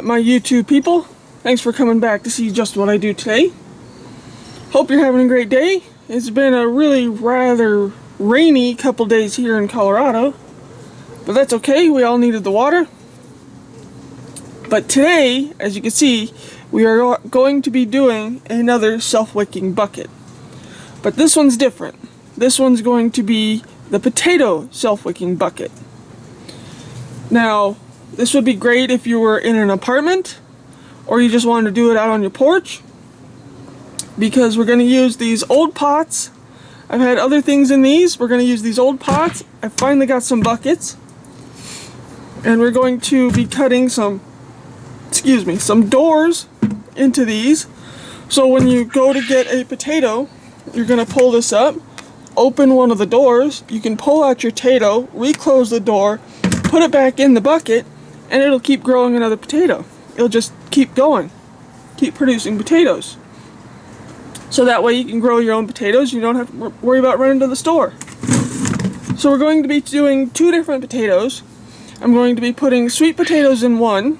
up, my YouTube people? Thanks for coming back to see just what I do today. Hope you're having a great day. It's been a really rather rainy couple days here in Colorado, but that's okay, we all needed the water. But today, as you can see, we are going to be doing another self-wicking bucket. But this one's different. This one's going to be the potato self-wicking bucket. Now, this would be great if you were in an apartment or you just wanted to do it out on your porch, because we're going to use these old pots. I've had other things in these. We're going to use these old pots. I finally got some buckets, and we're going to be cutting some doors into these. So when you go to get a potato, you're going to pull this up, open one of the doors, you can pull out your potato, reclose the door, put it back in the bucket, and it'll keep growing another potato. It'll just keep going, keep producing potatoes. So that way you can grow your own potatoes, you don't have to worry about running to the store. So we're going to be doing two different potatoes. I'm going to be putting sweet potatoes in one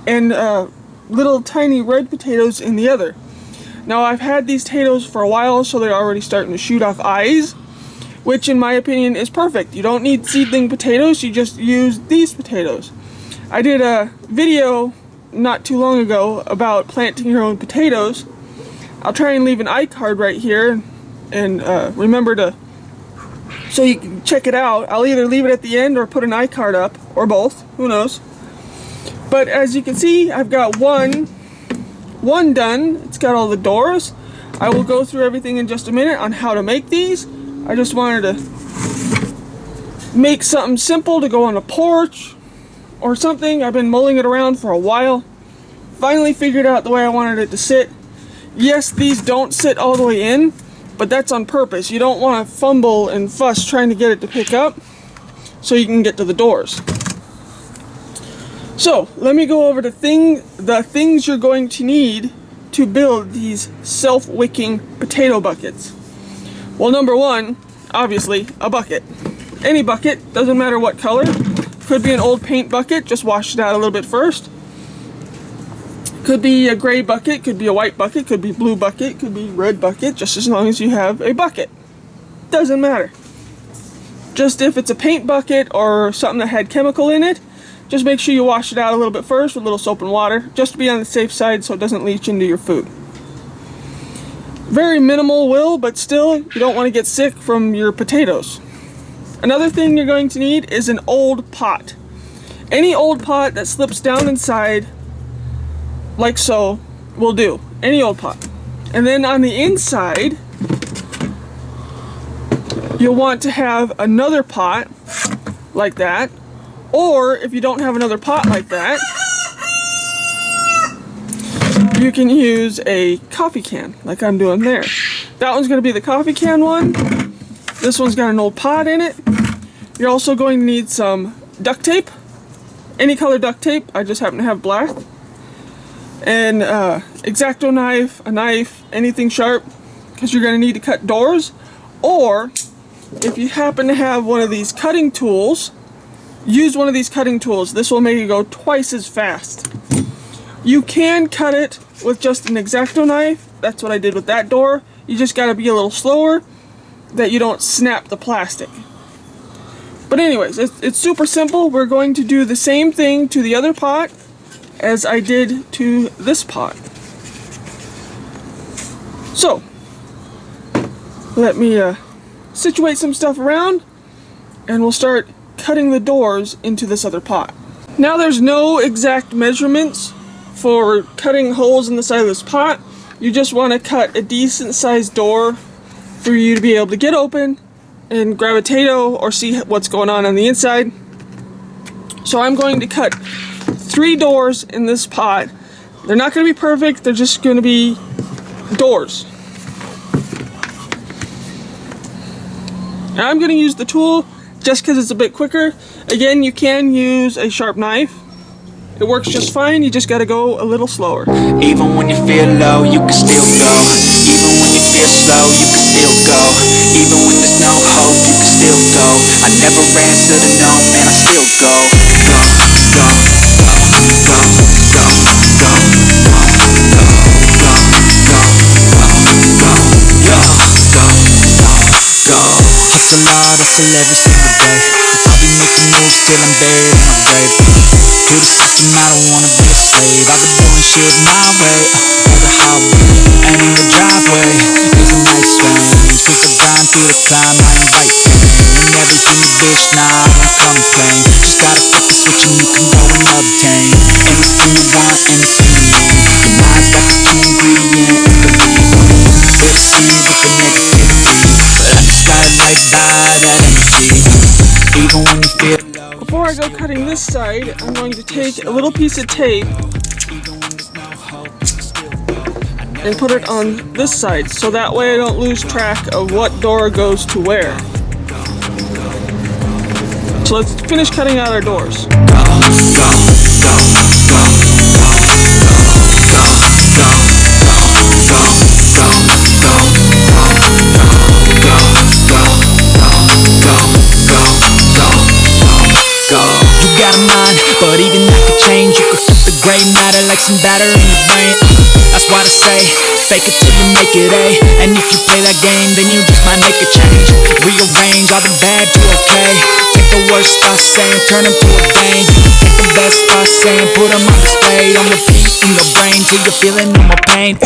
and little tiny red potatoes in the other. Now, I've had these potatoes for a while, so they're already starting to shoot off eyes, which in my opinion is perfect. You don't need seedling potatoes, you just use these potatoes. I did a video not too long ago about planting your own potatoes. I'll try and leave an iCard right here, and remember to, so you can check it out. I'll either leave it at the end or put an iCard up, or both, who knows. But as you can see, I've got one done. It's got all the doors. I will go through everything in just a minute on how to make these. I just wanted to make something simple to go on a porch or something. I've been mulling it around for a while. Finally figured out the way I wanted it to sit. Yes, these don't sit all the way in, but that's on purpose. You don't want to fumble and fuss trying to get it to pick up so you can get to the doors. So, let me go over the things you're going to need to build these self-wicking potato buckets. Well, number one, obviously, a bucket. Any bucket, doesn't matter what color. Could be an old paint bucket, just wash it out a little bit first. Could be a gray bucket, could be a white bucket, could be blue bucket, could be red bucket, just as long as you have a bucket. Doesn't matter. Just if it's a paint bucket or something that had chemical in it, just make sure you wash it out a little bit first with a little soap and water, just to be on the safe side so it doesn't leach into your food. Very minimal will, but still, you don't want to get sick from your potatoes. Another thing you're going to need is an old pot. Any old pot that slips down inside, like so, will do. Any old pot. And then on the inside, you'll want to have another pot like that. Or if you don't have another pot like that, you can use a coffee can like I'm doing there. That one's going to be the coffee can one. This one's got an old pot in it. You're also going to need some duct tape. Any color duct tape. I just happen to have black. And X-Acto knife, a knife, anything sharp, because you're going to need to cut doors. Or if you happen to have one of these cutting tools, use one of these cutting tools. This will make it go twice as fast. You can cut it with just an X-Acto knife. That's what I did with that door. You just got to be a little slower that you don't snap the plastic. But anyways, it's super simple. We're going to do the same thing to the other pot as I did to this pot. So, let me situate some stuff around, and we'll start cutting the doors into this other pot. Now, there's no exact measurements for cutting holes in the side of this pot. You just want to cut a decent sized door for you to be able to get open and grab a potato or see what's going on the inside. So I'm going to cut 3 doors in this pot. They're not going to be perfect, they're just going to be doors. And I'm going to use the tool just because it's a bit quicker. Again, you can use a sharp knife. It works just fine, you just got to go a little slower. Even when you feel low, you can still go. Even when you feel slow, you can still go. Even when there's no hope, you can still go. I never ran to the no, man, I still go. Go, go, go, go. hustle hard, hustle every single day. I'll be making moves till I'm buried in my grave. To the system, I don't wanna be a slave. I've been doing shit my way, or the highway. And in the driveway is a nice range. Cause the grind through the climb, I invite pain. And everything a bitch, nah, I don't complain. Just gotta flip the switch and you can go and obtain anything you want, anything you need. Your mind's got the key ingredient, it's belief. Fill the seed with the negativity, but I just gotta light by that energy. Even when you feel low. Before I go cutting this side, I'm going to take a little piece of tape and put it on this side, so that way I don't lose track of what door goes to where. So let's finish cutting out our doors. You got a mind, but even that could change. You could flip the gray matter like some batter in your brain. That's why I say, fake it till you make it A. And if you play that game, then you just might make a change. Rearrange all the bad to okay. Take the worst thoughts saying, turn them to a bang. Take the best thoughts saying, put them on display. On repeat in your brain till you're feeling no more pain.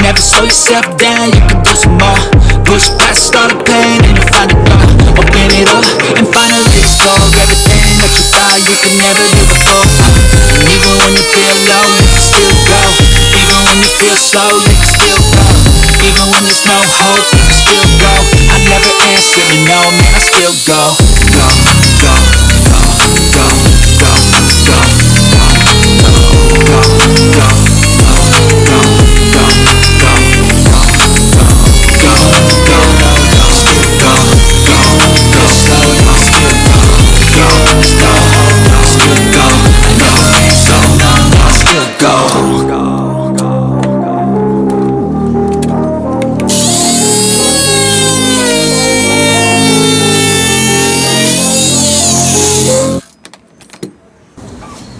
Never slow yourself down, you can do some more. Push past all the pain and you'll find a door. Open it up and finally explore everything that you thought you could never do before. And even when you feel low, you can still go. Even when you feel slow, you can still go. Even when there's no hope, you can still go. I never answer me no, man, I still go. Go, go, go, go, go, go, go, go, go,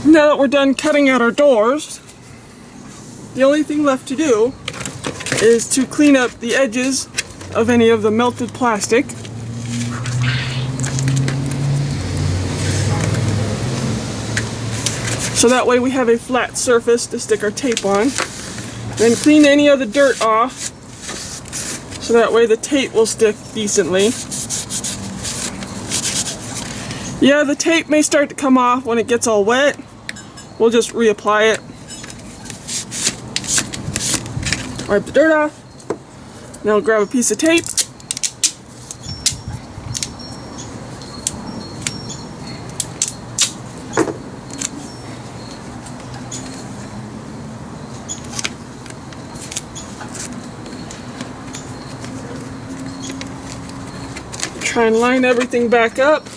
Now that we're done cutting out our doors, the only thing left to do is to clean up the edges of any of the melted plastic. So that way we have a flat surface to stick our tape on. Then clean any of the dirt off, so that way the tape will stick decently. Yeah, the tape may start to come off when it gets all wet. We'll just reapply it. Wipe the dirt off. Now grab a piece of tape. Try and line everything back up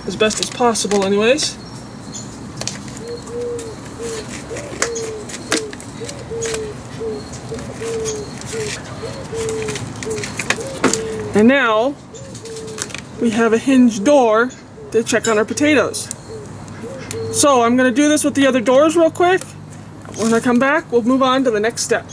as best as possible anyways. And now we have a hinged door to check on our potatoes. So I'm going to do this with the other doors real quick. When I come back, we'll move on to the next step.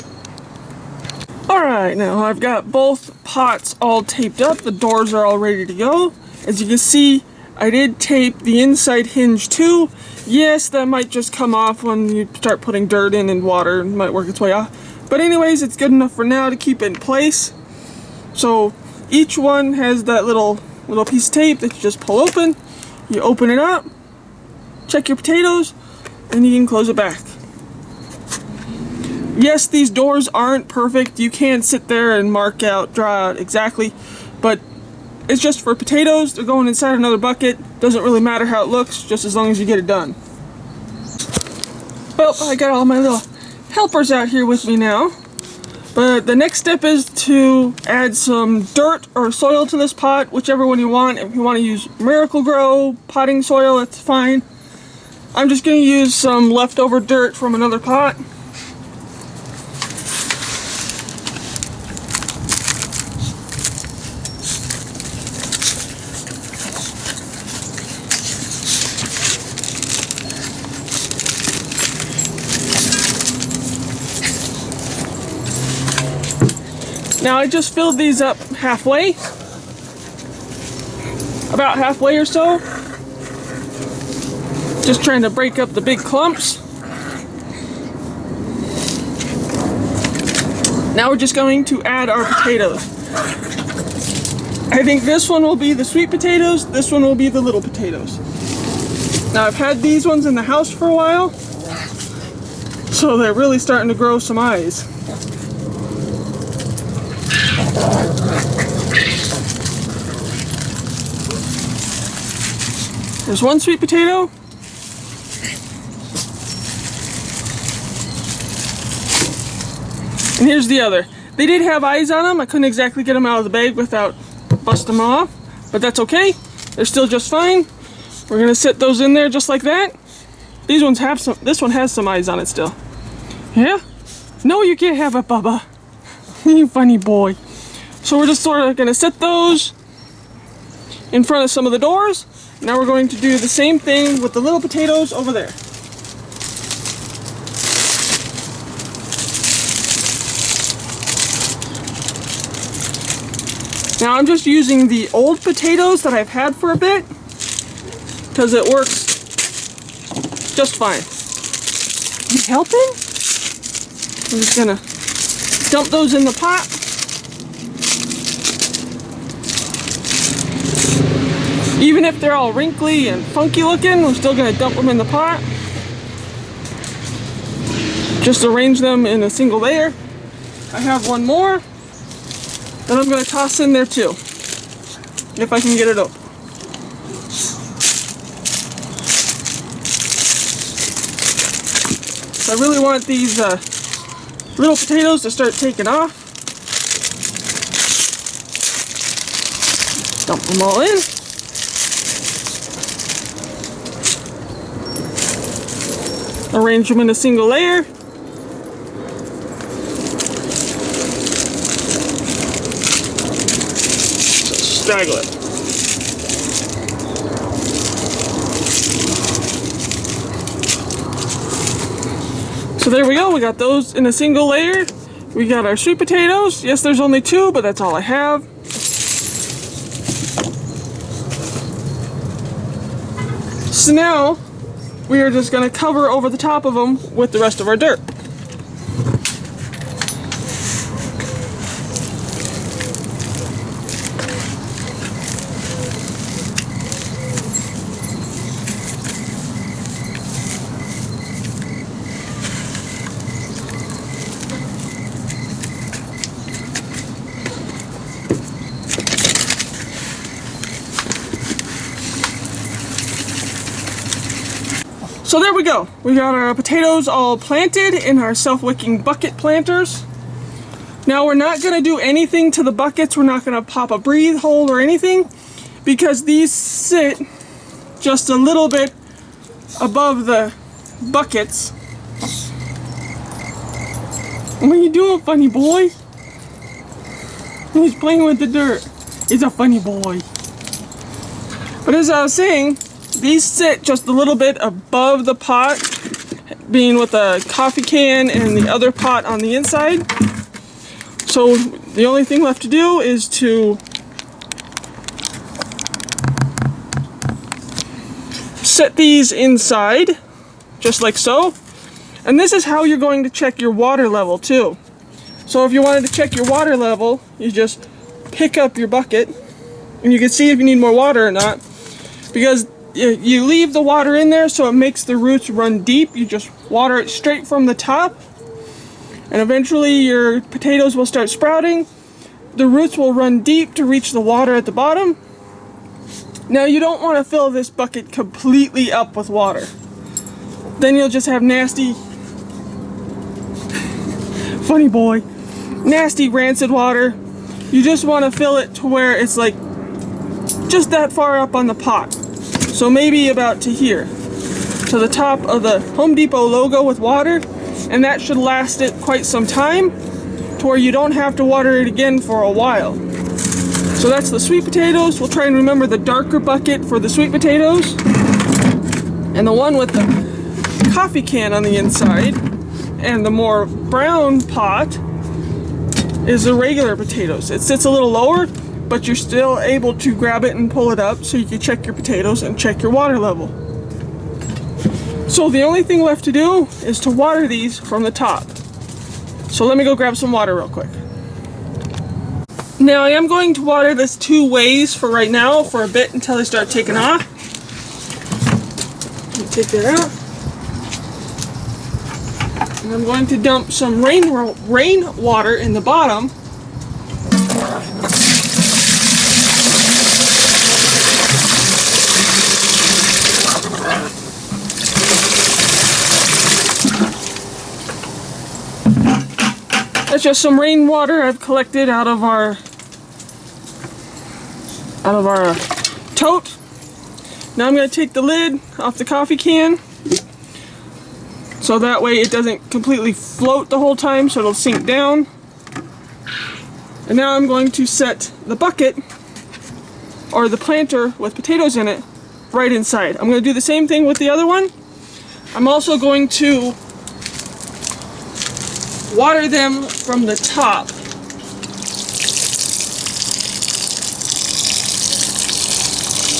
Alright, now I've got both pots all taped up. The doors are all ready to go. As you can see, I did tape the inside hinge too. Yes, that might just come off when you start putting dirt in and water. It might work its way off. But anyways, it's good enough for now to keep it in place. So each one has that little piece of tape that you just pull open. You open it up, check your potatoes, and you can close it back. Yes, these doors aren't perfect. You can't sit there and draw out exactly, but it's just for potatoes. They're going inside another bucket. Doesn't really matter how it looks, just as long as you get it done. Well, I got all my little helpers out here with me now. But the next step is to add some dirt or soil to this pot, whichever one you want. If you want to use Miracle-Gro potting soil, that's fine. I'm just going to use some leftover dirt from another pot. Now I just filled these up halfway, about halfway or so. Just trying to break up the big clumps. Now we're just going to add our potatoes. I think this one will be the sweet potatoes, this one will be the little potatoes. Now I've had these ones in the house for a while, so they're really starting to grow some eyes. There's one sweet potato. And here's the other. They did have eyes on them. I couldn't exactly get them out of the bag without busting them off, but that's okay. They're still just fine. We're gonna sit those in there just like that. These ones have some, this one has some eyes on it still. Yeah? No, you can't have it, Bubba. You funny boy. So we're just sort of gonna set those in front of some of the doors. Now we're going to do the same thing with the little potatoes over there. Now I'm just using the old potatoes that I've had for a bit because it works just fine. You helping? I'm just gonna dump those in the pot. Even if they're all wrinkly and funky looking, we're still gonna dump them in the pot. Just arrange them in a single layer. I have one more that I'm gonna toss in there too, if I can get it open. So I really want these little potatoes to start taking off. Dump them all in. Arrange them in a single layer. Straggle it. So there we go, we got those in a single layer. We got our sweet potatoes. Yes, there's only two, but that's all I have. So now, we are just going to cover over the top of them with the rest of our dirt. So there we go. We got our potatoes all planted in our self-wicking bucket planters. Now we're not going to do anything to the buckets. We're not going to pop a breathe hole or anything because these sit just a little bit above the buckets. What are you doing, funny boy? He's playing with the dirt. He's a funny boy. But as I was saying, these sit just a little bit above the pot, being with the coffee can and the other pot on the inside. So the only thing left to do is to set these inside, just like so. And this is how you're going to check your water level too. So if you wanted to check your water level, you just pick up your bucket and you can see if you need more water or not. Because you leave the water in there so it makes the roots run deep. You just water it straight from the top and eventually your potatoes will start sprouting. The roots will run deep to reach the water at the bottom. Now you don't want to fill this bucket completely up with water. Then you'll just have nasty, funny boy, nasty rancid water. You just want to fill it to where it's like just that far up on the pot. So maybe about to here, to the top of the Home Depot logo with water, and that should last it quite some time to where you don't have to water it again for a while. So that's the sweet potatoes. We'll try and remember the darker bucket for the sweet potatoes, and the one with the coffee can on the inside, and the more brown pot is the regular potatoes. It sits a little lower, but you're still able to grab it and pull it up so you can check your potatoes and check your water level. So the only thing left to do is to water these from the top. So let me go grab some water real quick. Now I am going to water this 2 ways for right now, for a bit until they start taking off. Let me take that out. And I'm going to dump some rainwater in the bottom. That's just some rainwater I've collected out of our tote. Now I'm going to take the lid off the coffee can, so that way it doesn't completely float the whole time, so it'll sink down. And now I'm going to set the bucket, or the planter with potatoes in it, right inside. I'm going to do the same thing with the other one. I'm also going to water them from the top.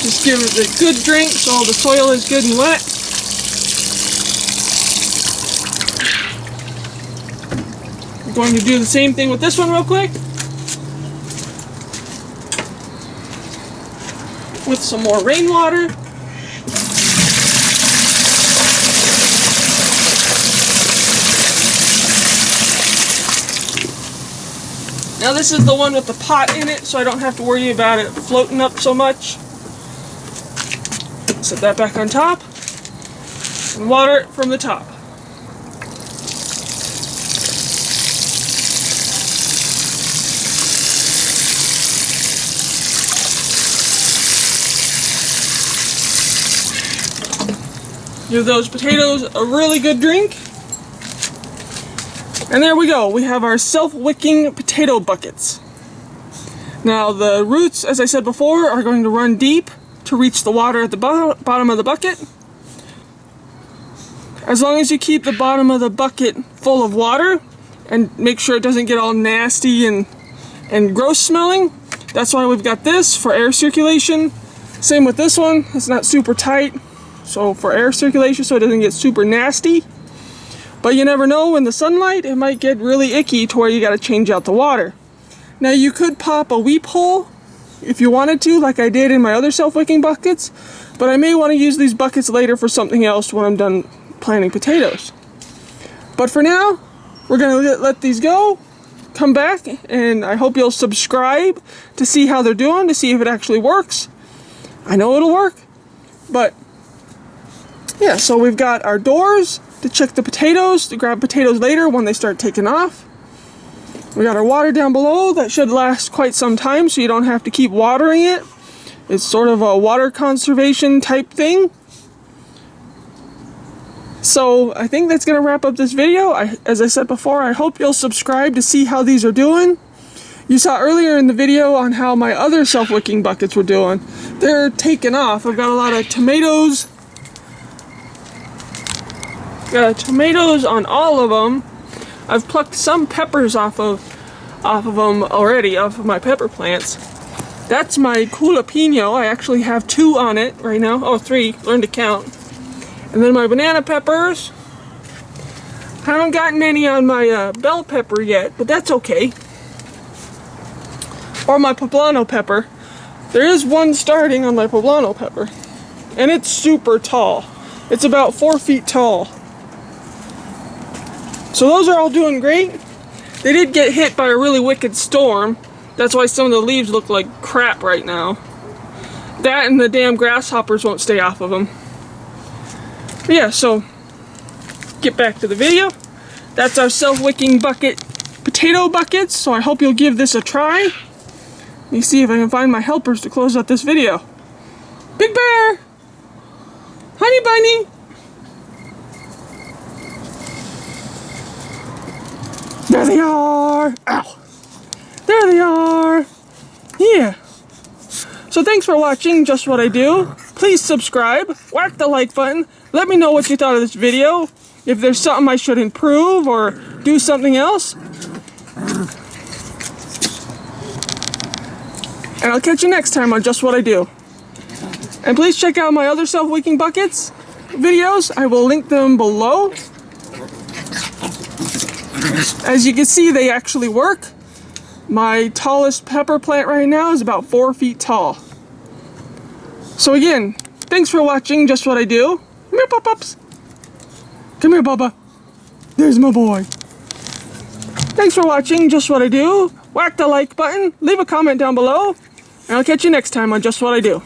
Just give it a good drink so all the soil is good and wet. I'm going to do the same thing with this one real quick. With some more rainwater. Now this is the one with the pot in it, so I don't have to worry about it floating up so much. Set that back on top and water it from the top. Give those potatoes a really good drink. And there we go, we have our self-wicking potato buckets. Now the roots, as I said before, are going to run deep to reach the water at the bottom of the bucket. As long as you keep the bottom of the bucket full of water and make sure it doesn't get all nasty and gross smelling, that's why we've got this for air circulation. Same with this one, it's not super tight, so for air circulation so it doesn't get super nasty. But you never know, in the sunlight it might get really icky to where you gotta change out the water. Now you could pop a weep hole if you wanted to, like I did in my other self-wicking buckets, but I may want to use these buckets later for something else when I'm done planting potatoes. But for now, we're gonna let these go, come back, and I hope you'll subscribe to see how they're doing, to see if it actually works. I know it'll work, but yeah, so we've got our doors to check the potatoes, to grab potatoes later when they start taking off. We got our water down below that should last quite some time, so you don't have to keep watering it. It's sort of a water conservation type thing. So I think that's going to wrap up this video. As I said before, I hope you'll subscribe to see how these are doing. You saw earlier in the video on how my other self-wicking buckets were doing. They're taking off. I've got a lot of tomatoes. Got tomatoes on all of them. I've plucked some peppers off of them already, off of my pepper plants. That's my jalapeno. I actually have 2 on it right now. Oh, 3. Learn to count. And then my banana peppers. Haven't gotten any on my bell pepper yet, but that's okay. Or my poblano pepper. There is one starting on my poblano pepper. And it's super tall. It's about 4 feet tall. So those are all doing great. They did get hit by a really wicked storm. That's why some of the leaves look like crap right now. That and the damn grasshoppers won't stay off of them. But yeah, so get back to the video. That's our self-wicking bucket potato buckets. So I hope you'll give this a try. Let me see if I can find my helpers to close out this video. Big Bear! Honey Bunny! There they are! Ow! There they are! Yeah. So thanks for watching Just What I Do. Please subscribe, whack the like button, let me know what you thought of this video. If there's something I should improve or do something else. And I'll catch you next time on Just What I Do. And please check out my other Self-Wicking Buckets videos. I will link them below. As you can see, they actually work. My tallest pepper plant right now is about 4 feet tall. So again, thanks for watching Just What I Do. Come here, Pop-Ups. Come here, Bubba. There's my boy. Thanks for watching Just What I Do. Whack the like button, leave a comment down below, and I'll catch you next time on Just What I Do.